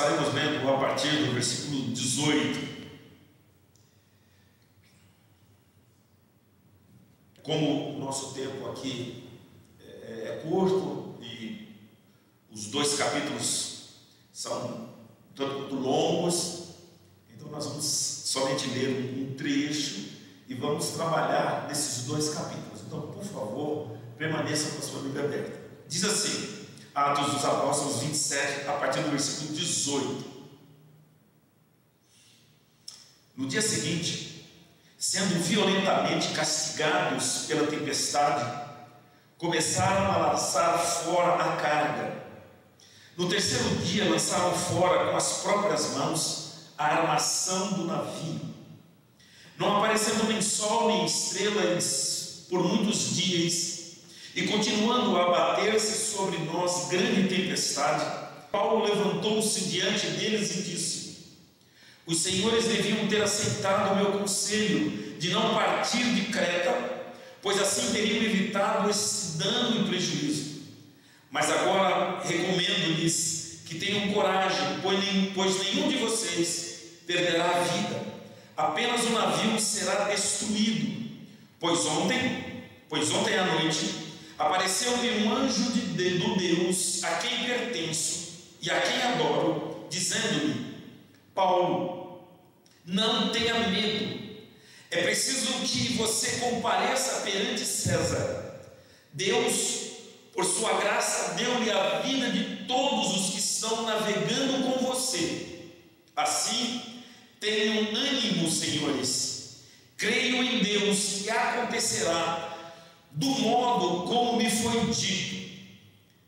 estaremos lendo a partir do versículo 18. Como o nosso tempo aqui é curto e os 2 capítulos são tanto quanto longos, então nós vamos somente ler um trecho e vamos trabalhar nesses 2 capítulos. Então, por favor, permaneça com a sua Bíblia aberta. Diz assim, Atos dos Apóstolos 27, a partir do versículo 18. No dia seguinte, sendo violentamente castigados pela tempestade, começaram a lançar fora a carga. No terceiro dia, lançaram fora com as próprias mãos a armação do navio. Não aparecendo nem sol nem estrelas por muitos dias, e continuando a abater-se sobre nós grande tempestade, Paulo levantou-se diante deles e disse: os senhores deviam ter aceitado o meu conselho de não partir de Creta, pois assim teriam evitado esse dano e prejuízo. Mas agora recomendo-lhes que tenham coragem, pois nenhum de vocês perderá a vida, apenas o navio será destruído. Pois ontem à noite apareceu-me um anjo do Deus a quem pertenço e a quem adoro, dizendo-me: Paulo, não tenha medo, é preciso que você compareça perante César. Deus, por sua graça, deu-lhe a vida de todos os que estão navegando com você. Assim, tenham ânimo, senhores. Creio em Deus que acontecerá do modo como me foi dito.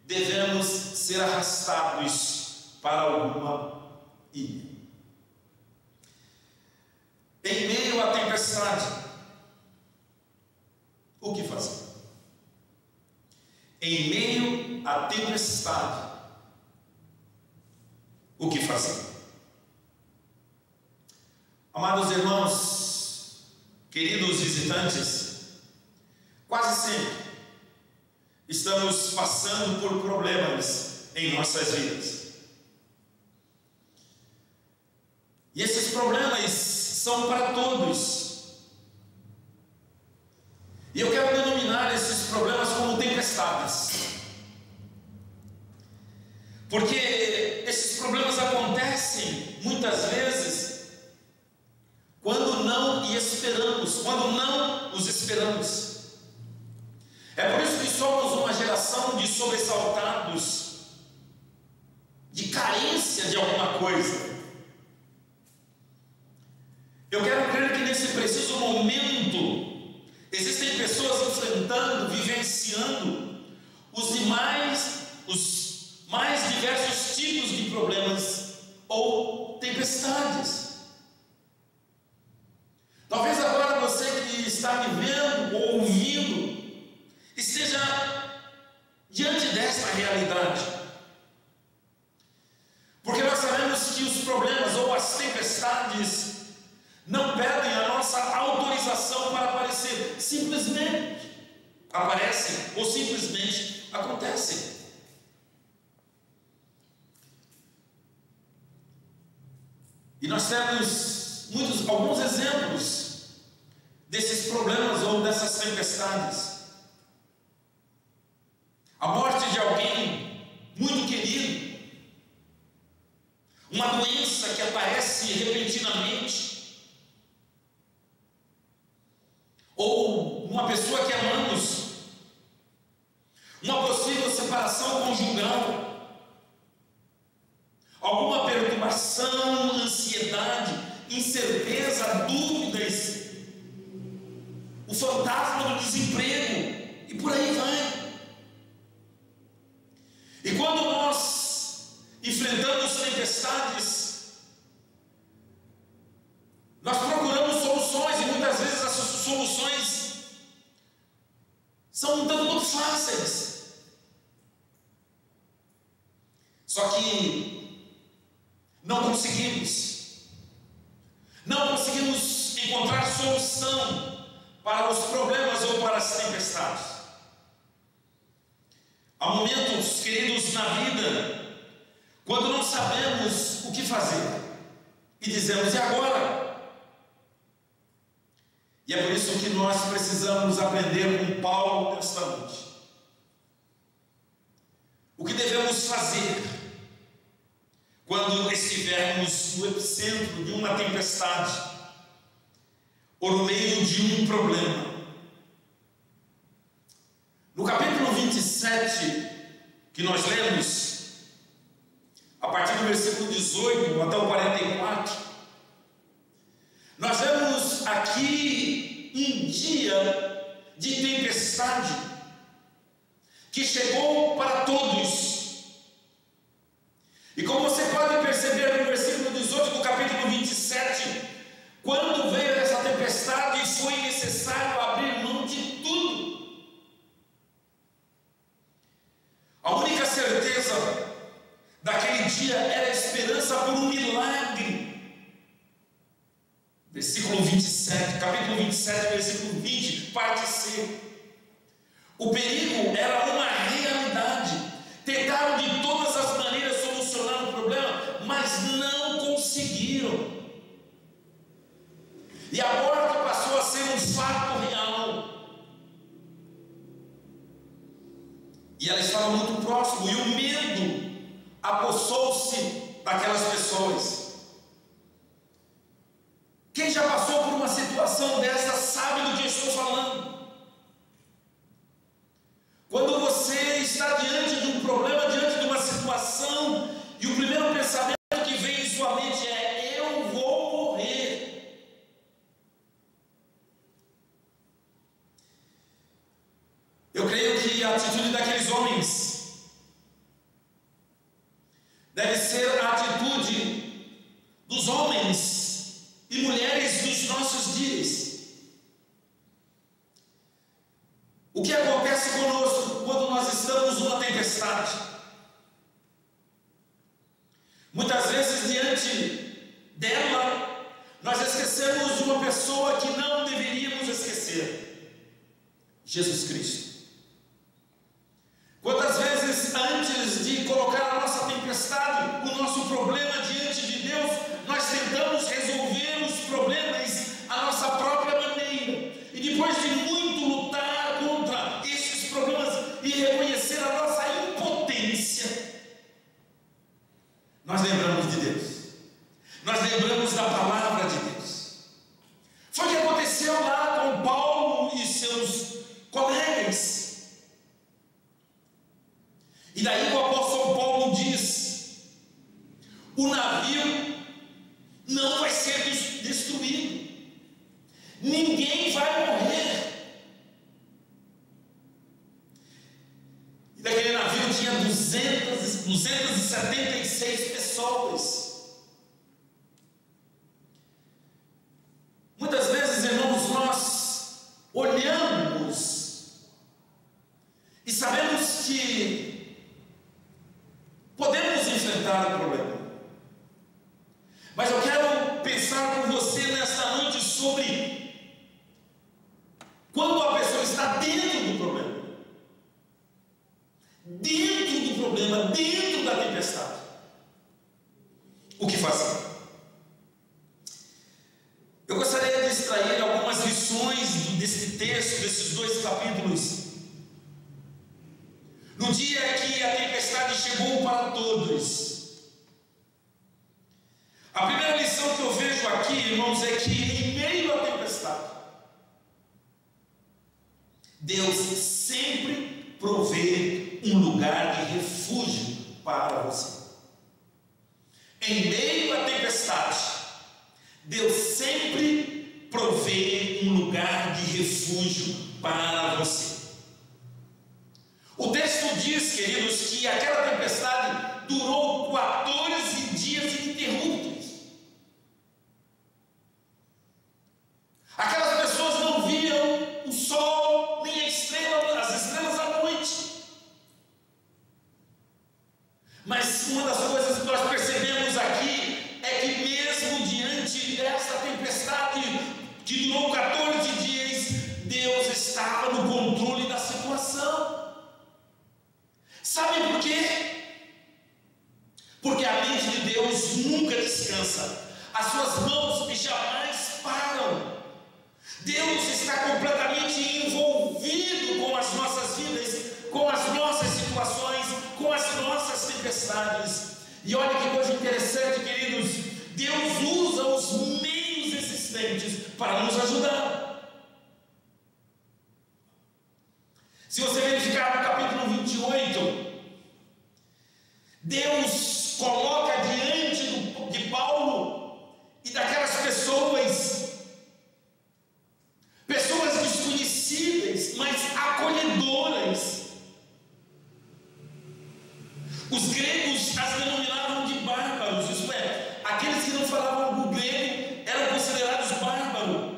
Devemos ser arrastados para alguma ilha. Em meio à tempestade, o que fazer? Em meio à tempestade, o que fazer? Amados irmãos, queridos visitantes, quase sempre estamos passando por problemas em nossas vidas. E esses problemas são para todos. E eu quero denominar esses problemas como tempestades. Porque esses problemas acontecem muitas vezes quando não os esperamos. É por isso que somos uma geração de sobressaltados, de carência de alguma coisa. Eu quero crer que nesse preciso momento existem pessoas enfrentando, vivenciando os mais diversos tipos de problemas ou tempestades. Talvez agora você que está me vendo ou ouvindo esteja diante desta realidade. Porque nós sabemos que os problemas ou as tempestades não pedem a nossa autorização para aparecer, simplesmente aparecem ou simplesmente acontecem. E nós temos alguns exemplos desses problemas ou dessas tempestades. A morte de alguém muito querido, uma doença que aparece repentinamente, ou uma pessoa que amamos, uma possível separação conjugal, alguma perturbação, ansiedade, incerteza, dúvidas, o fantasma do desemprego e por aí vai. E quando nós enfrentamos tempestades, nós procuramos soluções e muitas vezes essas soluções são um tanto fáceis. Só que não conseguimos encontrar solução para os problemas ou para as tempestades. Há momentos, queridos, na vida, quando não sabemos o que fazer e dizemos: e agora? E é por isso que nós precisamos aprender com Paulo nesta noite. O que devemos fazer quando estivermos no epicentro de uma tempestade ou no meio de um problema? No capítulo 27, que nós lemos, a partir do versículo 18 até o 44, nós vemos aqui um dia de tempestade que chegou para todos. E como você pode perceber no versículo 18 do capítulo 27, quando veio essa tempestade, foi necessário abrir mão de tudo. A única certeza daquele dia era a esperança por um milagre. Versículo 27, capítulo 27, versículo 20, parte C. O perigo era uma realidade. Tentaram de todas as maneiras solucionar o problema, mas não conseguiram. E a morte passou a ser um fato real. E ela estava muito próximo, e o medo apossou-se daquelas pessoas. Quem já passou por uma situação dessa sabe do que eu estou falando. Quando você está diante de um problema, diante de uma situação, e o primeiro pensamento que vem em sua mente é: eu vou morrer. Eu creio que a atitude daqueles homens deve ser a atitude dos homens e mulheres dos nossos dias. O que acontece conosco quando nós estamos numa tempestade? Muitas vezes, diante dela, nós esquecemos de uma pessoa que não deveríamos esquecer: Jesus Cristo. Quantas vezes, antes de colocar a nossa tempestade, o nosso problema diante de Deus, nós tentamos resolver os problemas à nossa própria maneira, e depois de muito lutar contra esses problemas e reconhecer a nossa impotência, nós lembramos de Deus, nós lembramos da palavra de Deus. Foi o que aconteceu lá com Paulo e seus colegas. E daí o apóstolo Paulo diz: o navio não vai ser destruído, ninguém vai morrer. E daquele navio tinha 276 pessoas. Muitas vezes, irmãos, nós olhamos e sabemos que podemos enfrentar o problema, mas eu quero pensar com você nesta noite sobre quando a pessoa está dentro do problema, dentro da tempestade, o que fazer? Eu gostaria de extrair algumas lições desse texto, desses dois capítulos. No dia que a tempestade chegou para todos, a primeira lição que eu vejo aqui, irmãos, é que em meio à tempestade, Deus sempre provê um lugar de refúgio para você. Em meio à tempestade, Deus sempre provê um lugar de refúgio para você. O texto diz, queridos, que aquela tempestade durou 14 dias ininterruptos. Aquelas pessoas não viam o sol, nem as estrelas à noite. Mas uma das coisas que nós percebemos aqui é que mesmo diante dessa tempestade que durou 14 dias, Deus estava no controle da situação. Sabe por quê? está completamente envolvido com as nossas vidas, com as nossas situações, com as nossas tempestades. E olha que coisa interessante, queridos, Deus usa os meios existentes para nos ajudar. Se você verificar no capítulo 28, Deus coloca diante de Paulo e daquelas pessoas desconhecidas, mas acolhedoras. Os gregos as denominavam de bárbaros, isto é, aqueles que não falavam o grego eram considerados bárbaros.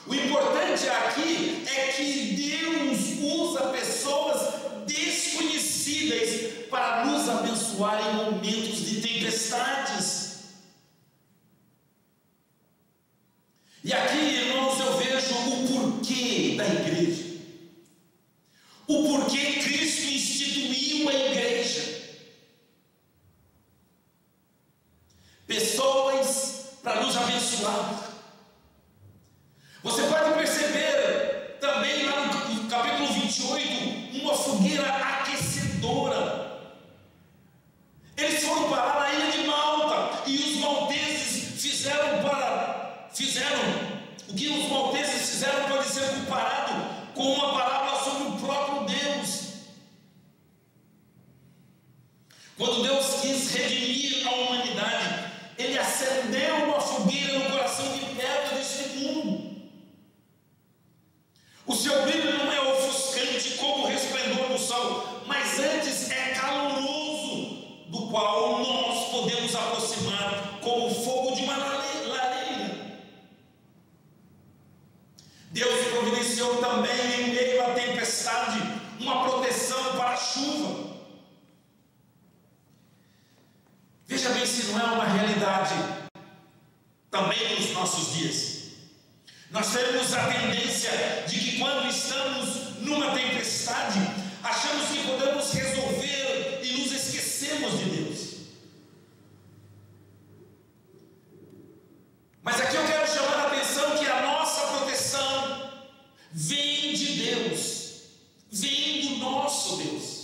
O importante aqui é que Deus usa pessoas desconhecidas para nos abençoar em momentos de tempestades. E aqui, irmãos, eu vejo o porquê da igreja, o porquê Cristo instituiu a igreja. Pessoas para nos abençoar. Você pode perceber também lá no capítulo 28, uma fogueira aquecedora. Eles foram parar na ilha de Malta e os malteses fizeram o que os malteses fizeram pode ser comparado com uma parábola sobre o próprio Deus. Quando Deus quis redimir a humanidade, Ele acendeu uma fogueira no coração de pedra deste mundo. O seu brilho não é ofuscante como o resplendor do sol, mas antes é caloroso, do qual nós podemos aproximar como o fogo de uma lareira. Deus providenciou também, em meio à tempestade, uma proteção para a chuva. Veja bem se não é uma realidade também nos nossos dias. Nós temos a tendência de que quando estamos numa tempestade, achamos que podemos resolver e nos esquecemos de Deus. Mas aqui eu quero chamar a atenção que a nossa proteção vem de Deus, vem do nosso Deus.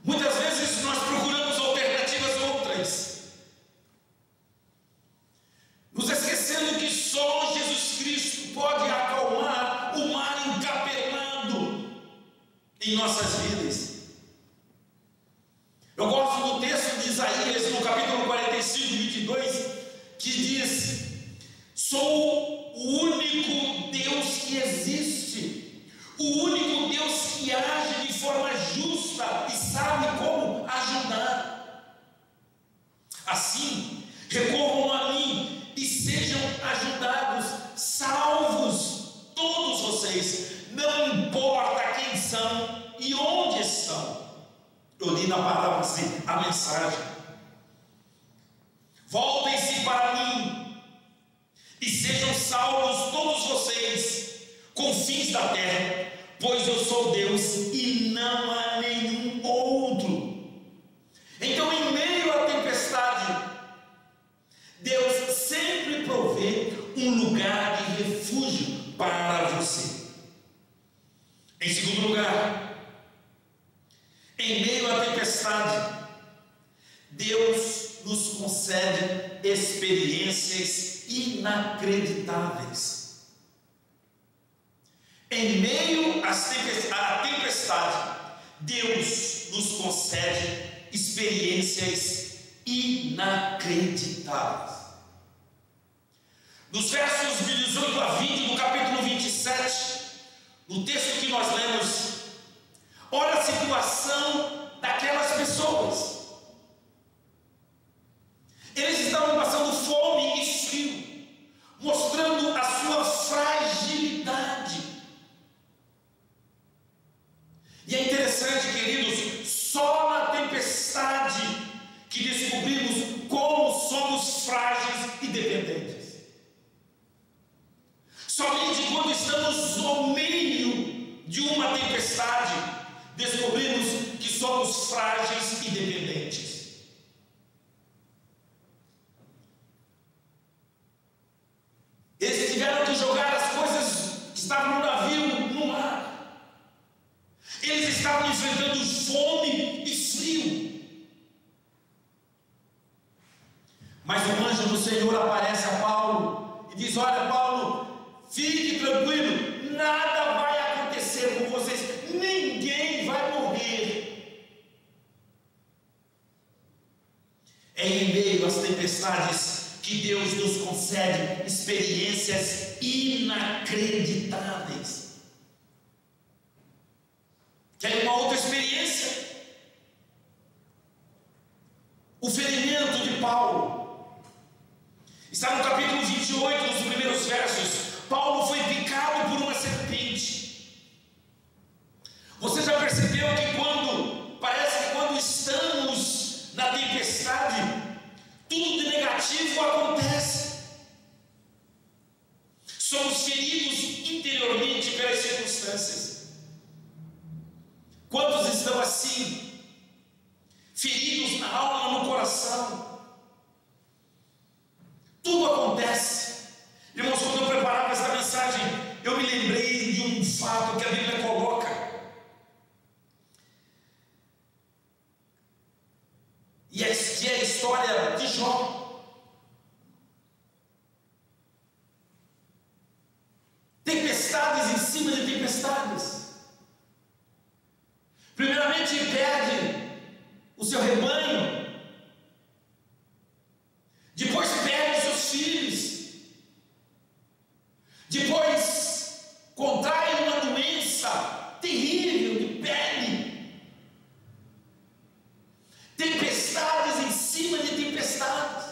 Muitas vezes nós procuramos alternativas outras, nos esquecendo que só Jesus Cristo pode acalmar o mar encapelado em nossas vidas. Eu gosto do texto de Isaías, no capítulo 45, 22, que diz: sou o único Deus que existe, o único Deus que age de forma justa e sabe como ajudar. Assim, recorram a mim e sejam ajudados, salvos todos vocês, não importa quem são e onde estão. Eu li na palavra assim, a mensagem: voltem-se para mim e sejam salvos todos vocês, confins da terra, pois eu sou Deus e não há nenhum outro. Então, em meio à tempestade, Deus sempre provê um lugar de refúgio para você. Em segundo lugar, em meio à tempestade, Deus nos concede experiências inacreditáveis. Em meio à tempestade, Deus nos concede experiências inacreditáveis. Nos versos de 18 a 20 do capítulo 27, no texto que nós lemos, olha a situação daquelas pessoas. Eles estavam passando fome e frio, mostrando a sua fragilidade. E é interessante, queridos, só na tempestade que descobrimos como somos frágeis e dependentes. Somente quando estamos no meio de uma tempestade, descobrimos que somos frágeis e dependentes. Eles tiveram que jogar as ninguém vai morrer. É em meio às tempestades que Deus nos concede experiências inacreditáveis. Quer uma outra experiência? O ferimento de Paulo. Está no capítulo 28, nos primeiros versos. Paulo foi picado por uma serpente. Você já percebeu que parece que quando estamos na tempestade, tudo de negativo acontece. Somos feridos interiormente pelas circunstâncias. Quantos estão assim, feridos na alma, no coração? Tudo acontece. Irmãos, quando eu preparava esta mensagem, eu me lembrei de um fato que a Bíblia coloca. Que é a história de Jó. Tempestades em cima de tempestades. Primeiramente perde o seu rebanho. Depois perde os seus filhos. Depois contrai uma doença terrível de pele. Tempestades em cima de tempestades.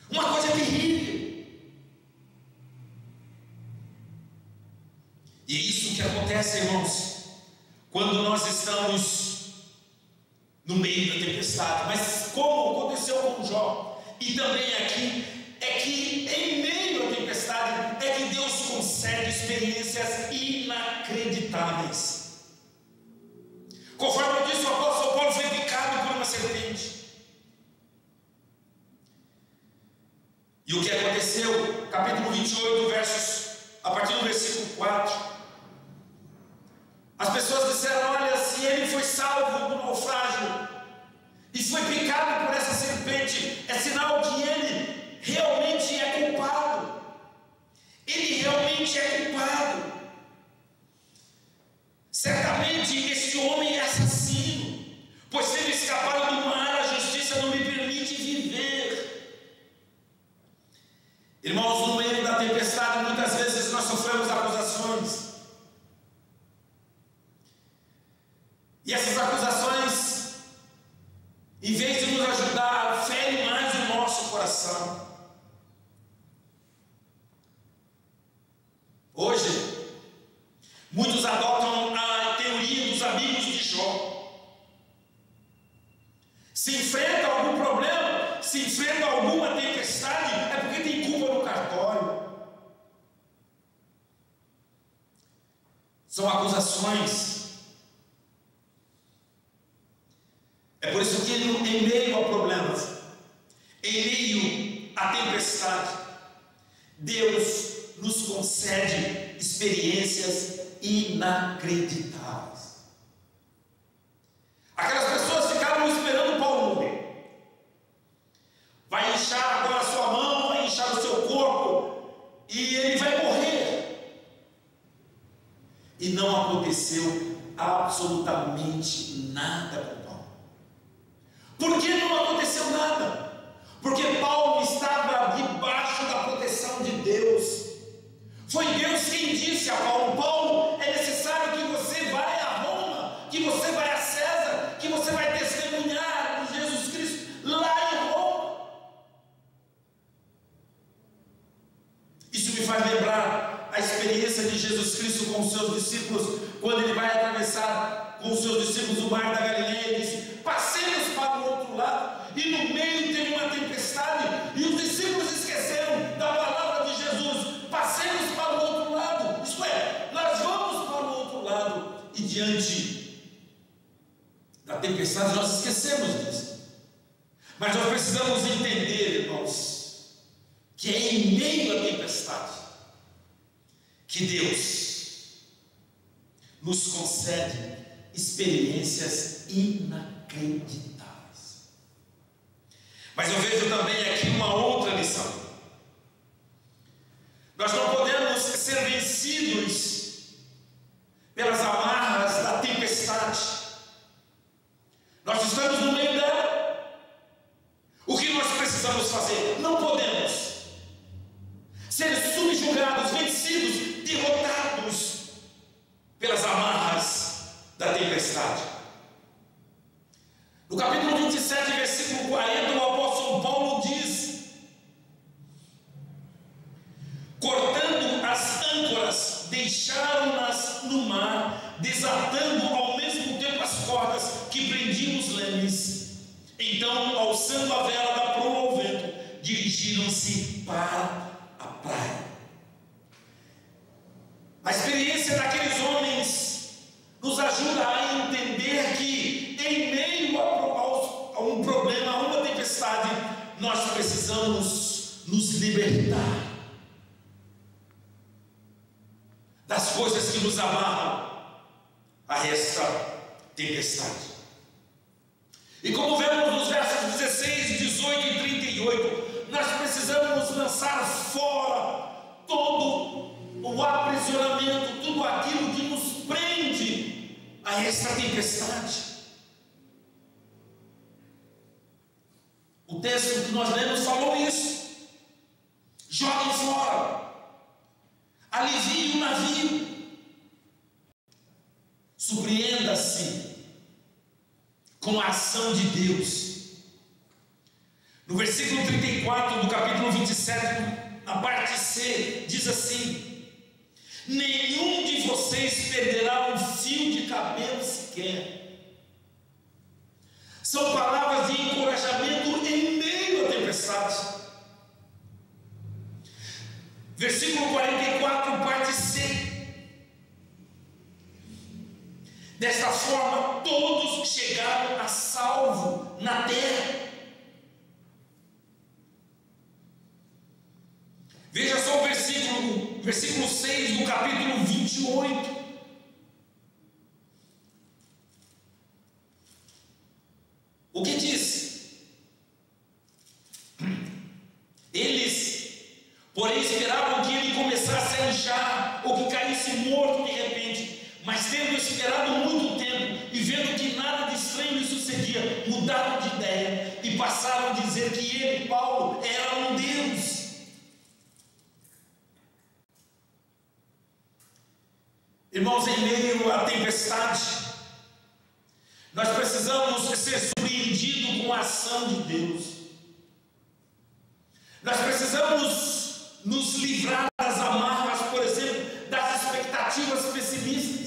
Uma coisa terrível. E é isso que acontece, irmãos, quando nós estamos no meio da tempestade. Mas como aconteceu com Jó, e também aqui, é que em meio à tempestade é que Deus concede experiências inacreditáveis. Conforme eu disse, o apóstolo Paulo foi picado por uma serpente. E o que aconteceu? Capítulo 28, a partir do versículo 4. As pessoas disseram: olha, se ele foi salvo do naufrágio e foi picado por essa serpente, é sinal que ele realmente é culpado. Ele realmente é culpado. Certamente este homem é assassino, pois se ele escapar do mar, a justiça não lhe permite viver. Irmãos, no meio da tempestade, muitas vezes nós sofremos acusações. E essas acusações, em vez de nos ajudar, ferem mais o nosso coração. Hoje, muitos adotam a teoria dos amigos de Jó. Se enfrenta algum problema, se enfrenta alguma tempestade, é porque tem culpa no cartório. São acusações. É por isso que em meio a problemas, em meio à tempestade, Deus nos concede experiências inacreditáveis. Aquelas pessoas ficaram esperando Paulo morrer. Vai inchar agora a sua mão, vai inchar o seu corpo, e ele vai morrer. E não aconteceu absolutamente nada com Paulo. Por que não aconteceu nada? Porque Paulo estava debaixo da proteção de Deus. Foi Deus quem disse a Paulo: Paulo, é necessário que você vá a Roma, que você vá a César, que você vai testemunhar de Jesus Cristo lá em Roma. Isso me faz lembrar a experiência de Jesus Cristo com os seus discípulos, quando ele vai atravessar com os seus discípulos o mar da Galileia e disse: passemos para o outro lado. E no meio teve uma tempestade, e os discípulos esqueceram da palavra de Jesus: passemos para o outro lado. Isto é, nós vamos para o outro lado. E diante da tempestade nós esquecemos disso. Mas nós precisamos entender, irmãos, que é em meio à tempestade que Deus nos concede experiências inacreditáveis. Mas eu vejo também aqui uma outra lição. Nós não podemos ser vencidos pelas amarras subjugados, vencidos, derrotados pelas amarras da tempestade. No capítulo 27, versículo 40, o apóstolo Paulo diz: cortando as âncoras, deixaram-nas no mar, desatando ao mesmo tempo as cordas que prendiam os lemes. Então, alçando a vela da proa ao vento, dirigiram-se para a praia. A experiência daqueles homens nos ajuda a entender que, em meio a um problema, a uma tempestade, nós precisamos nos libertar das coisas que nos amarram a esta tempestade. E como vemos nos versos 16, 18 e 38, nós precisamos lançar fora todo o aprisionamento, tudo aquilo que nos prende a esta tempestade. O texto que nós lemos falou isso. Joguem fora, alivie o navio, surpreenda-se com a ação de Deus. No versículo 34 do capítulo 27, na parte C, diz assim: nenhum de vocês perderá um fio de cabelo sequer. São palavras de encorajamento em meio à tempestade. Versículo 44, parte C. Desta forma, todos chegaram a salvo na terra. Veja só o versículo 6 do capítulo 28. O que diz? Eles, porém, esperavam que ele começasse a inchar ou que caísse morto de repente. Mas tendo esperado muito tempo e vendo que nada de estranho lhe sucedia, mudaram de ideia e passaram a dizer que ele, Paulo, era um Deus. Irmãos, em meio à tempestade, nós precisamos ser surpreendidos com a ação de Deus. Nós precisamos nos livrar das amarras, por exemplo, das expectativas pessimistas.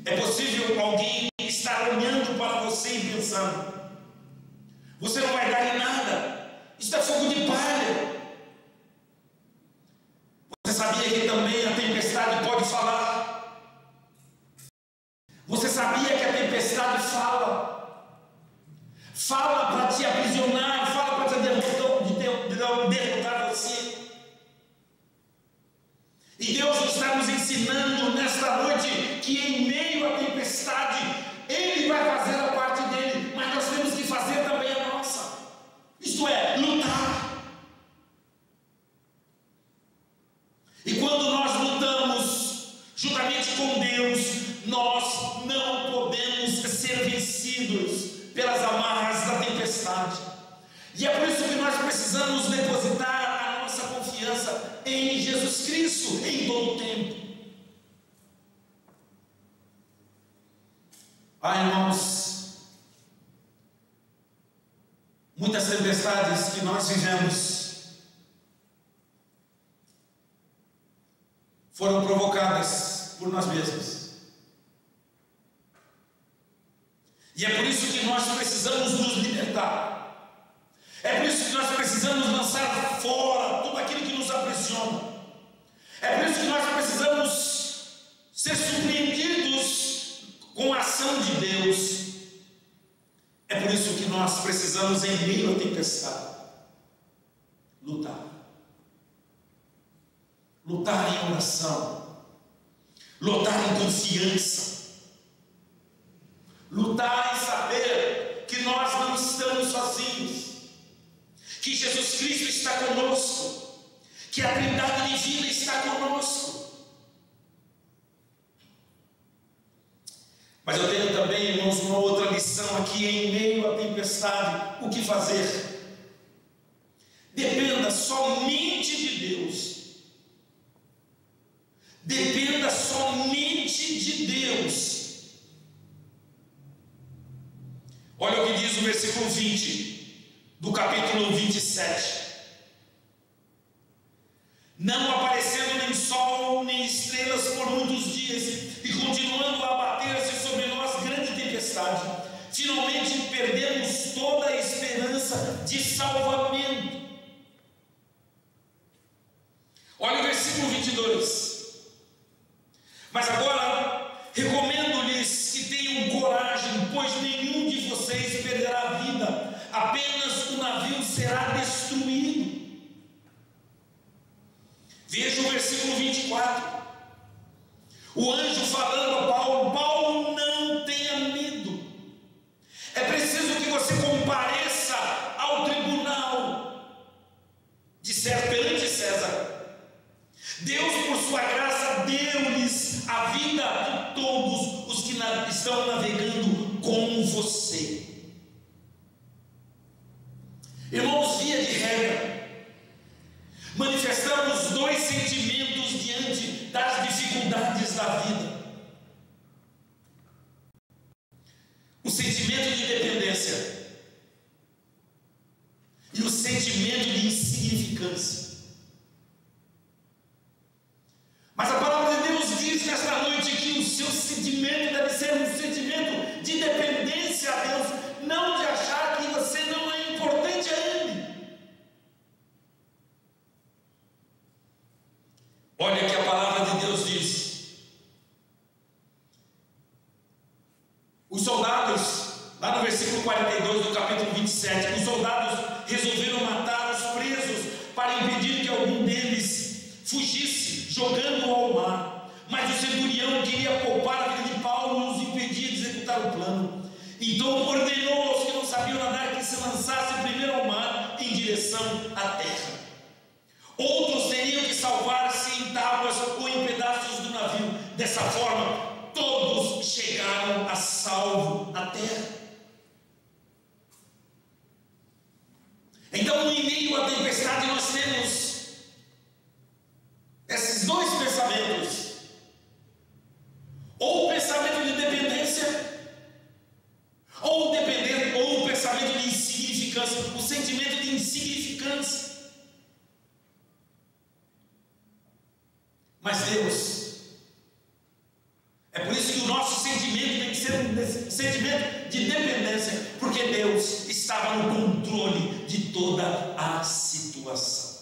É possível alguém estar olhando para você e pensando: você não vai dar em nada, isso é fogo de palha. Você sabia que também a tempestade pode falar? Você sabia que a tempestade fala? Fala para te aprisionar, fala para te derrotar você. E Deus está nos ensinando nesta noite que em meio à tempestade Ele vai fazer a parte dele, mas nós temos que fazer também a nossa. Isto é, lutar. E quando nós lutamos juntamente com Deus, nós não podemos ser vencidos pelas amarras da tempestade. E é por isso que nós precisamos depositar a nossa confiança em Jesus Cristo em todo o tempo. Irmãos, muitas tempestades que nós vivemos foram provocadas por nós mesmos. E é por isso que nós precisamos nos libertar. É por isso que nós precisamos lançar fora tudo aquilo que nos aprisiona. É por isso que nós precisamos ser surpreendidos com a ação de Deus. É por isso que nós precisamos, em meio à tempestade, lutar. Lutar em oração. Lutar em confiança. Lutar em saber que nós não estamos sozinhos. Que Jesus Cristo está conosco, que a Trindade Divina está conosco. Mas eu tenho também, irmãos, uma outra lição aqui em meio à tempestade: o que fazer? no versículo 20 do capítulo 27. Não aparecendo nem sol nem estrelas por muitos dias, e continuando a abater-se sobre nós grande tempestade, finalmente perdemos toda a esperança de salvamento. Olha o versículo 22. Mas agora recomendo-lhes que tenham coragem, pois nenhum de vocês perderá a vida, apenas o navio será destruído. Veja o versículo 24. O anjo falando a Paulo: Paulo, não tenha medo. É preciso que você compareça ao tribunal perante César. Deus, por sua graça, deu-lhes a vida de todos os que estão navegando com você. Irmãos, via de regra, manifestamos dois sentimentos diante das dificuldades da vida: o sentimento de dependência e o sentimento de insignificância. Mas a palavra de Deus diz nesta noite que o seu sentimento deve ser um sentimento de dependência a Deus, não de achar que você não é importante a Ele. Olha o que a palavra de Deus diz. Os soldados, lá no versículo 42 do capítulo 27, os soldados resolveram matar os presos para impedir que algum deles fugisse, jogando-o ao mar. Mas o centurião queria poupar a vida de Paulo e os impedia de executar o plano. Então ordenou aos que não sabiam nadar que se lançassem primeiro ao mar em direção à terra. Outros teriam que salvar-se em tábuas ou em pedaços do navio. Dessa forma, todos chegaram a salvo à terra. Então, em meio à tempestade, nós temos esses dois pensamentos: ou o pensamento de dependência, ou o pensamento de insignificância, o sentimento de insignificância. Mas Deus, é por isso que o nosso sentimento tem que ser um sentimento de dependência, porque Deus estava no controle de toda a situação.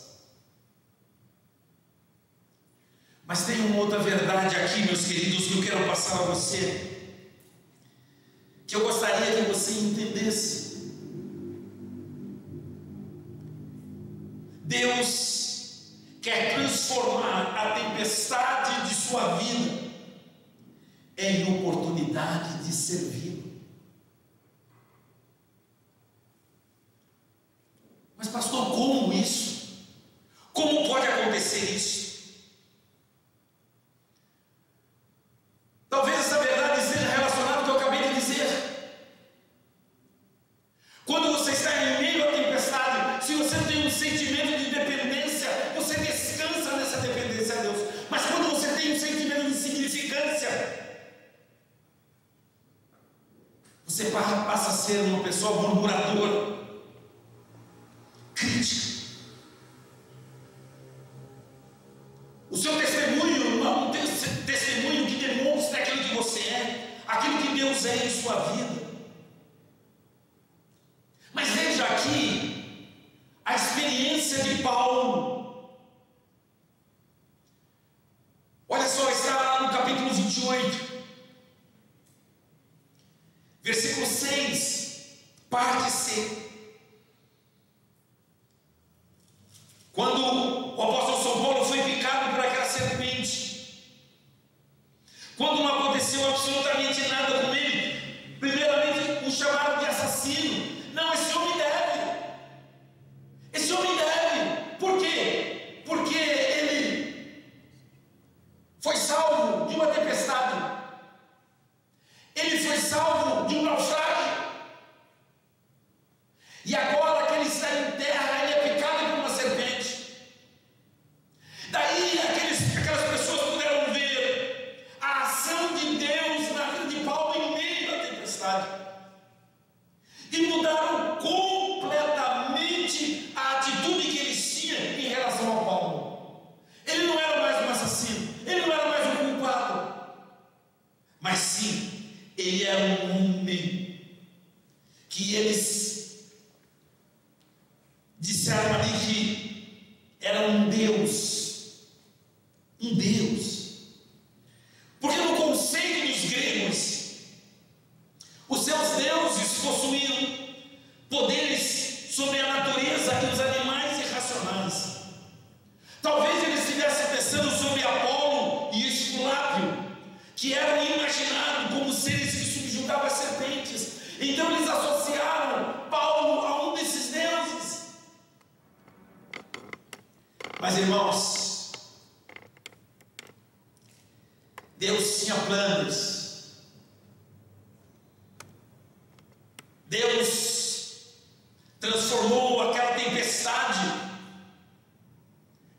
Mas tem uma outra verdade aqui, meus queridos, que eu quero passar a você, que eu gostaria que você entendesse. Deus quer transformar a tempestade de sua vida em oportunidade de servir. Mas pastor, como isso? Como pode acontecer isso? Talvez essa verdade esteja relacionada ao que eu acabei de dizer. Quando você está em meio à tempestade, se você tem um sentimento de dependência, você descansa nessa dependência a Deus. Mas quando você tem um sentimento de insignificância, você passa a ser uma pessoa murmuradora, crítica. O seu testemunho não é um testemunho que demonstra aquilo que você é, aquilo que Deus é em sua vida. Mas veja aqui a experiência de Paulo. Olha só, está lá no capítulo 28, versículo 6, parte C. Quando o apóstolo São Paulo foi picado por aquela serpente, quando não aconteceu absolutamente nada com ele, primeiramente o chamaram de assassino. Não, esse homem deve. Esse homem deve. Por quê? Porque ele foi salvo de uma tempestade. Ele foi salvo de um naufrágio. E agora que ele está em terra, ele é picado por uma serpente. Daí aquele Mas, irmãos, Deus tinha planos. Deus transformou aquela tempestade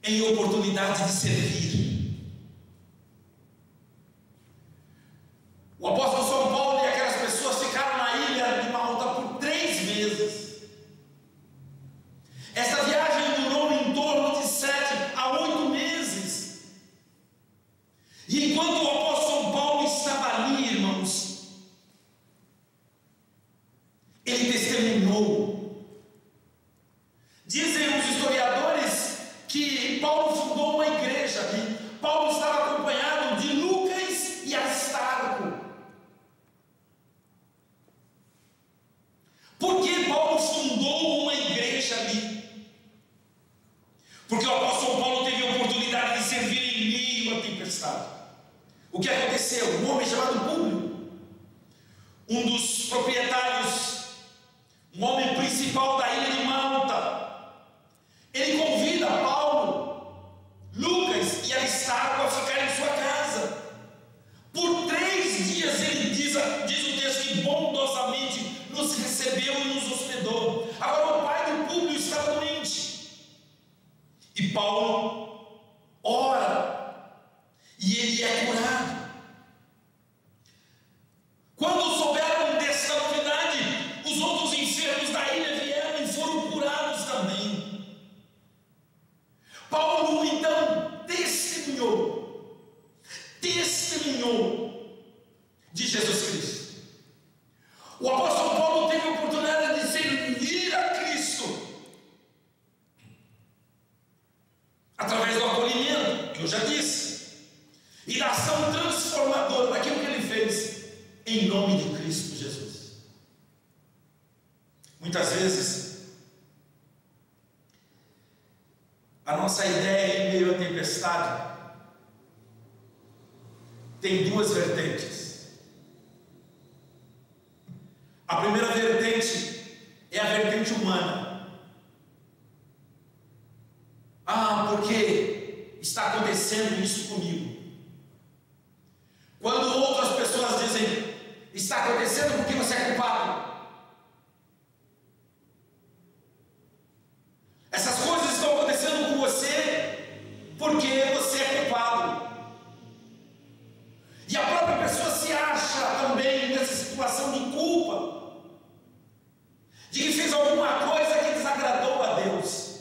em oportunidade de servir. O apóstolo São Paulo e aquelas pessoas ficaram na ilha de Malta por 3 meses. Essa viagem durou em torno de 7 a 8 meses. E enquanto o apóstolo São Paulo estava ali, irmãos, ele testemunhou. Dizem os historiadores que Paulo fundou uma igreja ali. Paulo estava acompanhado de Lucas e Aristarco. Por que Paulo fundou uma igreja ali? Porque o apóstolo Paulo teve a oportunidade de servir em meio à tempestade. O que aconteceu? Um homem chamado Públio, um dos proprietários, um homem principal da ilha de Malta, ele convida Paulo, Lucas e Aristarco a ficar em sua casa. Por 3 dias ele diz o texto que bondosamente nos recebeu e nos hospedou. Agora o pai do Públio estava doente. E Paulo ora. E ele é curado. Quando souberam dessa novidade, os outros enfermos da ilha vieram e foram curados também. Paulo então testemunhou de Jesus Cristo. O apóstolo Paulo teve a oportunidade de servir a Cristo através do acolhimento, que eu já disse, e da ação transformadora daquilo que ele fez em nome de Cristo Jesus. Muitas vezes a nossa ideia em meio à tempestade tem 2 vertentes. A primeira vertente é a vertente humana. Porque está acontecendo isso comigo. Quando outras pessoas dizem, está acontecendo porque você é culpado. Essas coisas estão acontecendo com você porque você é culpado. E a própria pessoa se acha também nessa situação de culpa, de que fez alguma coisa que desagradou a Deus.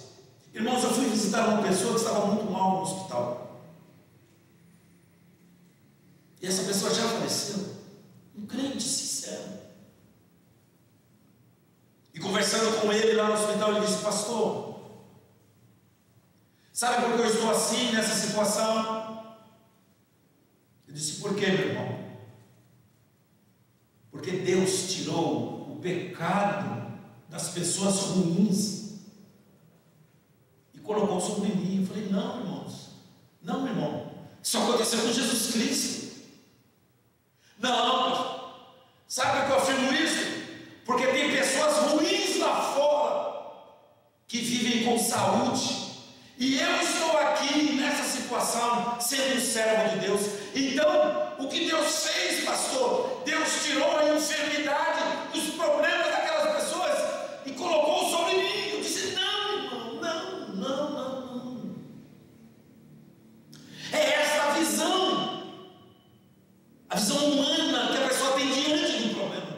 Irmãos, eu fui visitar uma pessoa que estava muito mal no hospital. E essa pessoa já faleceu. Um crente sincero. E conversando com ele lá no hospital, ele disse: pastor, sabe por que eu estou assim nessa situação? Eu disse: por quê, meu irmão? Porque Deus tirou o pecado das pessoas ruins e colocou sobre mim. Eu falei: não, irmãos, não, meu irmão, isso aconteceu com Jesus Cristo. Não, sabe por que eu afirmo isso? Porque tem pessoas ruins lá fora que vivem com saúde, e eu estou aqui nessa situação sendo um servo de Deus. Então, o que Deus fez, pastor? Deus tirou a enfermidade, os problemas daquelas pessoas e colocou sobre mim. Eu disse: não, irmão, não. É essa a visão humana que a pessoa tem diante do problema.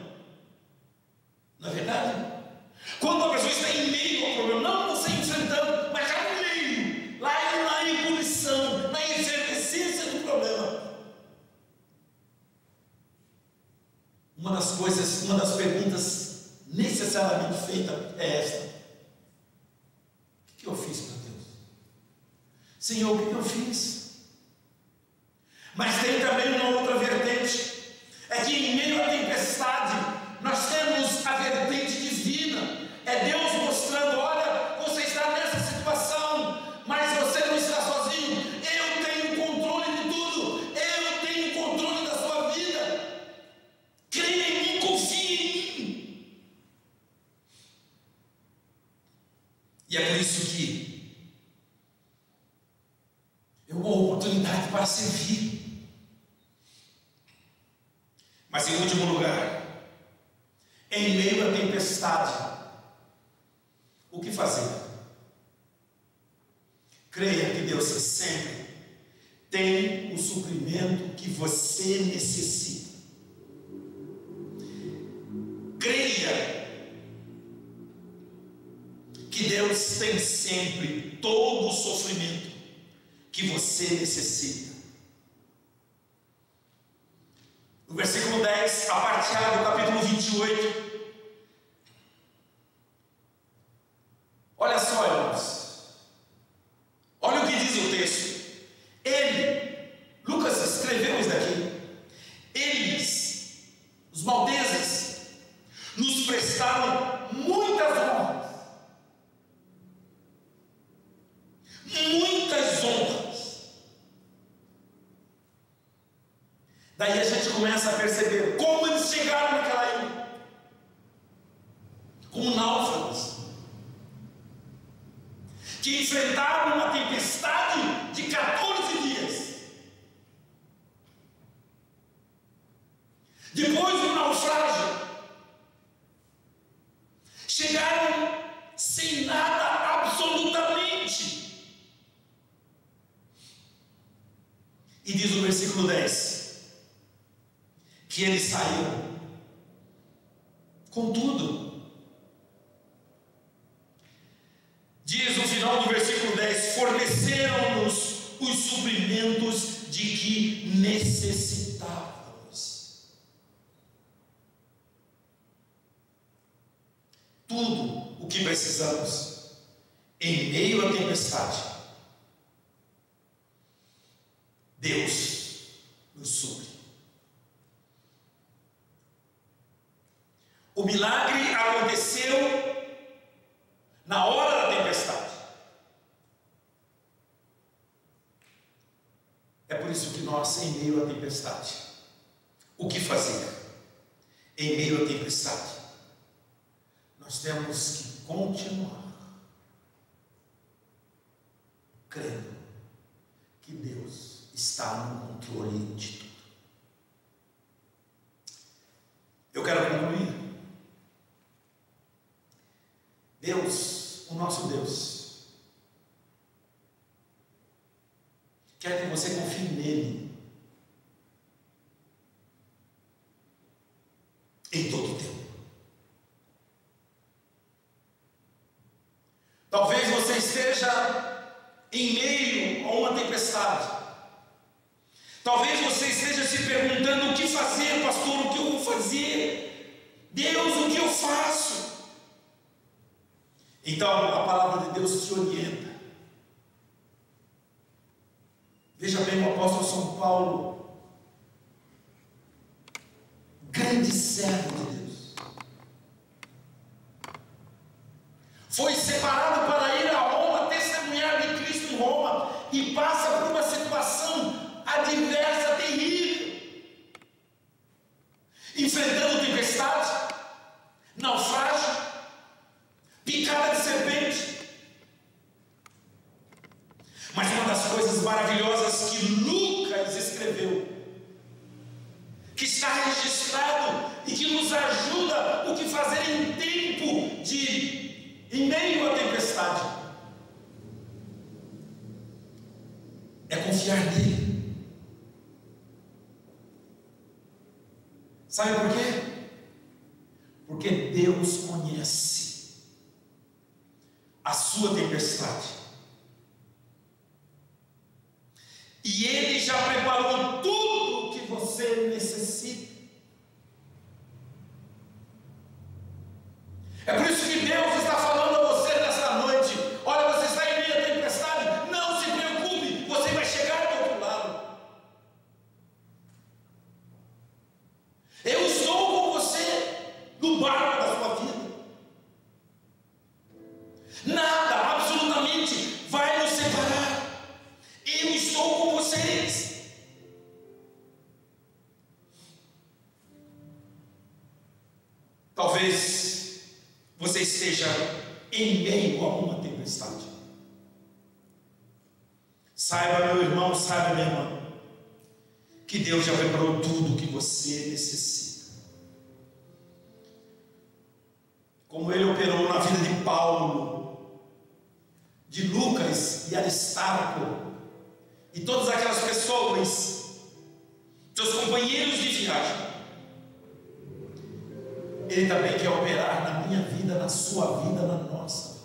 Não é verdade? Quando a pessoa está em meio ao problema, não você enfrentando, mas já no meio, lá na ebulição, na efervescência do problema. Uma das perguntas necessariamente feita é esta: o que eu fiz para Deus? Senhor, o que eu fiz? Mas tem também uma outra vertente, é que em meio à tempestade nós temos a vertente divina. É Deus mostrando: olha, você está nessa situação, mas você não está sozinho. Eu tenho controle de tudo, eu tenho controle da sua vida. Creia em mim, confie em mim. E é por isso que é uma oportunidade para servir. Mas em último lugar, em meio à tempestade, o que fazer? Creia que Deus sempre tem o suprimento que você necessita. Creia que Deus tem sempre todo o sofrimento que você necessita. No versículo 10, a parte A do capítulo 28, olha só, irmãos, olha o que diz o texto. Lucas escreveu isso daqui. Eles, os maldeses, nos prestaram muitas honras. Muitas honras. Daí a gente começa a perceber como eles chegaram naquela ilha, como náufragos, que enfrentaram uma tempestade de 14 dias. Depois do naufrágio, chegaram sem nada absolutamente. E diz o versículo 10, que eles saíram com tudo. Diz no final do versículo 10: forneceram-nos os suprimentos de que necessitávamos. Tudo o que precisamos em meio à tempestade, Deus nos supre. O milagre aconteceu na hora da tempestade. É por isso que nós, em meio à tempestade, o que fazer? Em meio à tempestade, nós temos que continuar crendo que Deus está no controle de tudo. Eu quero concluir. Deus, o nosso Deus, quer que você confie nele em todo o tempo. Talvez você esteja em meio a uma tempestade. Talvez você esteja se perguntando: o que fazer, pastor? O que eu vou fazer? Deus, o que eu faço? Então a palavra de Deus te orienta. Veja bem, o apóstolo São Paulo, grande servo de Deus, foi separado para ir a Roma, testemunhar de Cristo em Roma, e passa por uma situação adversa, terrível, enfrentando tempestade, naufrágio, picada de serpente. Mas uma das coisas maravilhosas que Lucas escreveu, que está registrado e que nos ajuda o que fazer em meio à tempestade, é confiar nele. Sabe por quê? Porque Deus conhece a sua tempestade. E Ele já preparou tudo o que você necessita. É por isso que Deus está falando a você nesta noite: olha, você está em meio à tempestade, não se preocupe, você vai chegar do outro lado. Eu estou com você no barco da sua vida. Nada, absolutamente, vai nos separar. Eu estou com vocês. Talvez você esteja em meio a uma tempestade. Saiba, meu irmão, saiba, minha irmã, que Deus já preparou tudo o que você necessita. Como Ele operou na vida de Paulo, de Lucas e Aristarco, e todas aquelas pessoas, seus companheiros de viagem, Ele também quer operar na minha vida, na sua vida, na nossa vida.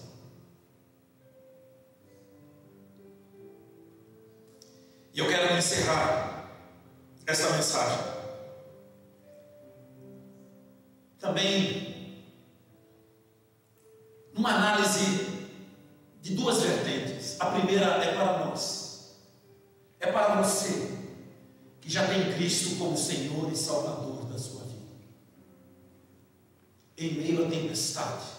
E eu quero encerrar esta mensagem também numa análise de duas vertentes. A primeira é para nós, é para você que já tem Cristo como Senhor e Salvador da sua vida. Em meio à tempestade,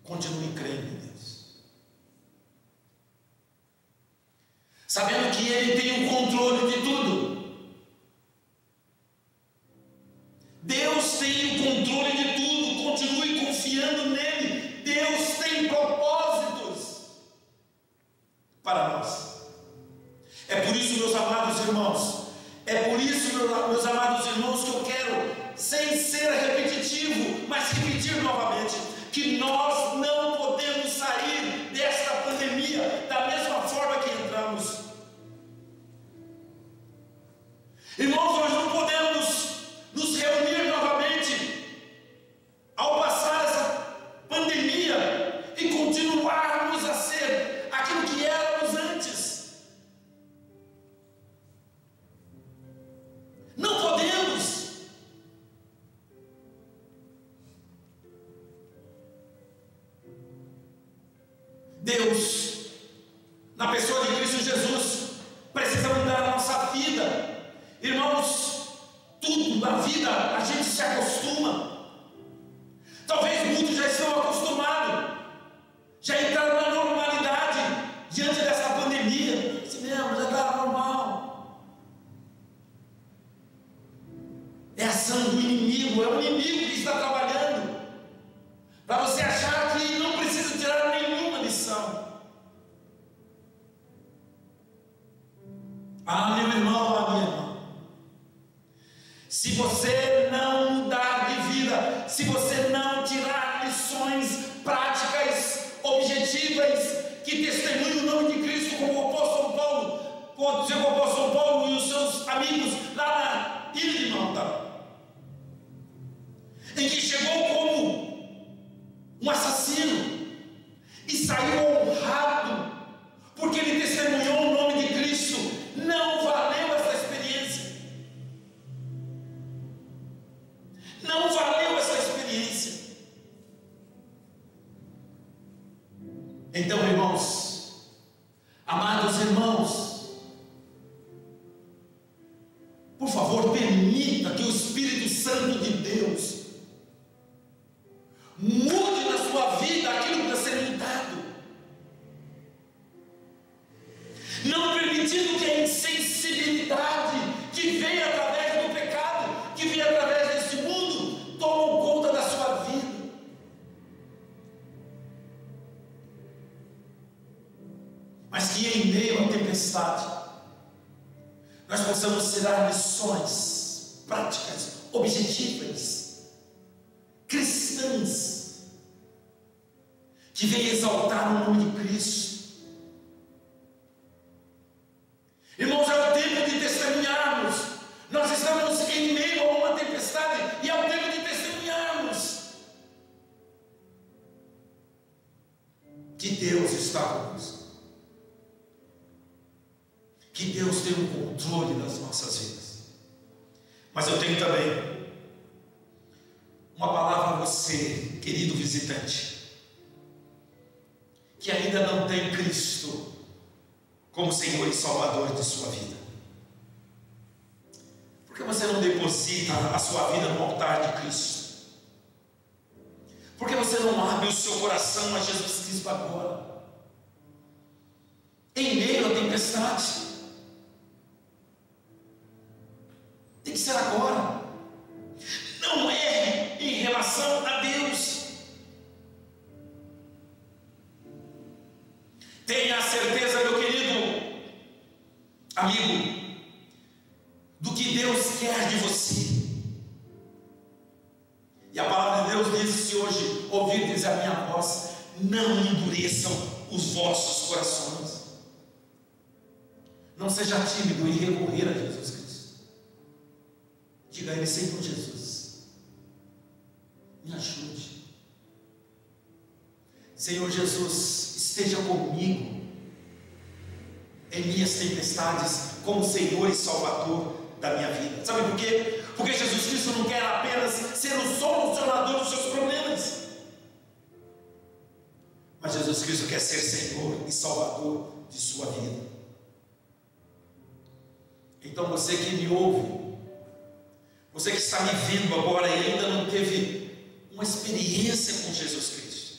continue crendo em Deus, sabendo que Ele tem o controle de tudo. Deus tem o controle de tudo, continue confiando nele. Deus tem propósitos para nós. É por isso, meus amados irmãos, é por isso, meus amados irmãos, que eu quero, sem ser repetitivo, mas repetir novamente, que nós não podemos sair desta pandemia da mesma forma que entramos. Irmãos, nós não podemos nos reunir novamente ao passar essa pandemia e continuarmos a ser aquilo que éramos antes. Não podemos. Deus, na pessoa de Cristo Jesus, precisa mudar a nossa vida. Irmãos, tudo na vida a gente se acostuma. Talvez muitos já estão acostumados, já entraram na normalidade diante dessa pandemia. Assim mesmo, já está normal. É a ação do inimigo, é o inimigo que está trabalhando para você achar que não precisa tirar nenhuma lição. Ah, meu irmão, a minha irmã, se você não mudar de vida, se você não tirar lições práticas, objetivas, que testemunhem o nome de Cristo, como o apóstolo Paulo, aconteceu com o apóstolo Paulo e os seus amigos lá na ilha de Malta, em que chegou como um assassino e saiu honrado, porque ele testemunhou o nome de Cristo. Não valeu essa experiência. Não valeu essa experiência. Então, irmãos, amados irmãos, por favor, permita que o Espírito Santo de Deus mude na sua vida aquilo que está sendo mudado, não permitindo que a insensibilidade que vem através do pecado, que vem através deste mundo, tome conta da sua vida. Mas que em meio à tempestade nós possamos tirar lições práticas, objetivas, cristãs, que vem exaltar o nome de Cristo. Irmãos, é o tempo de testemunharmos. Nós estamos em meio a uma tempestade e é o tempo de testemunharmos que Deus está conosco, que Deus tem o controle das nossas vidas. Mas eu tenho também uma palavra a você, querido visitante, que ainda não tem Cristo como Senhor e Salvador de sua vida. Por que você não deposita a sua vida no altar de Cristo? Por que você não abre o seu coração a Jesus Cristo agora? Em meio à tempestade. Tem que ser agora. Não é em relação a Deus. amigo, do que Deus quer de você. E a palavra de Deus diz: se hoje ouvirdes a minha voz, não endureçam os vossos corações. Não seja tímido em recorrer a Jesus Cristo. Diga a Ele: Senhor Jesus, me ajude. Senhor Jesus, esteja comigo em minhas tempestades, como Senhor e Salvador da minha vida. Sabe por quê? Porque Jesus Cristo não quer apenas ser o solucionador dos seus problemas, mas Jesus Cristo quer ser Senhor e Salvador de sua vida. Então você que me ouve, você que está me vendo agora e ainda não teve uma experiência com Jesus Cristo,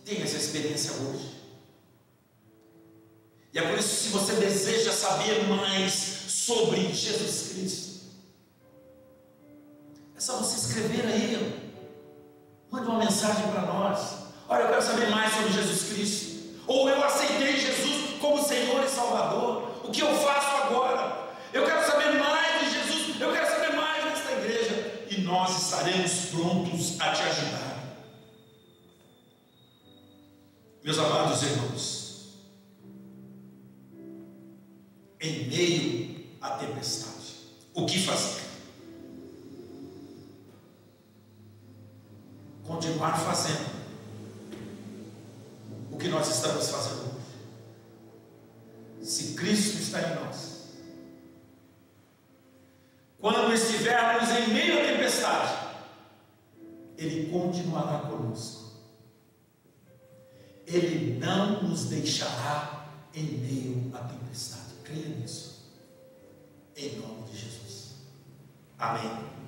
tenha essa experiência hoje. E é por isso, se você deseja saber mais sobre Jesus Cristo, é só você escrever aí, mande uma mensagem para nós: olha, eu quero saber mais sobre Jesus Cristo, ou eu aceitei Jesus como Senhor e Salvador, o que eu faço agora? Eu quero saber mais de Jesus, eu quero saber mais desta igreja, e nós estaremos prontos a te ajudar. Meus amados irmãos, em meio à tempestade, o que fazer? Continuar fazendo o que nós estamos fazendo hoje. Se Cristo está em nós, quando estivermos em meio à tempestade, Ele continuará conosco. Ele não nos deixará em meio à tempestade. Creia nisso, em nome de Jesus. Amém.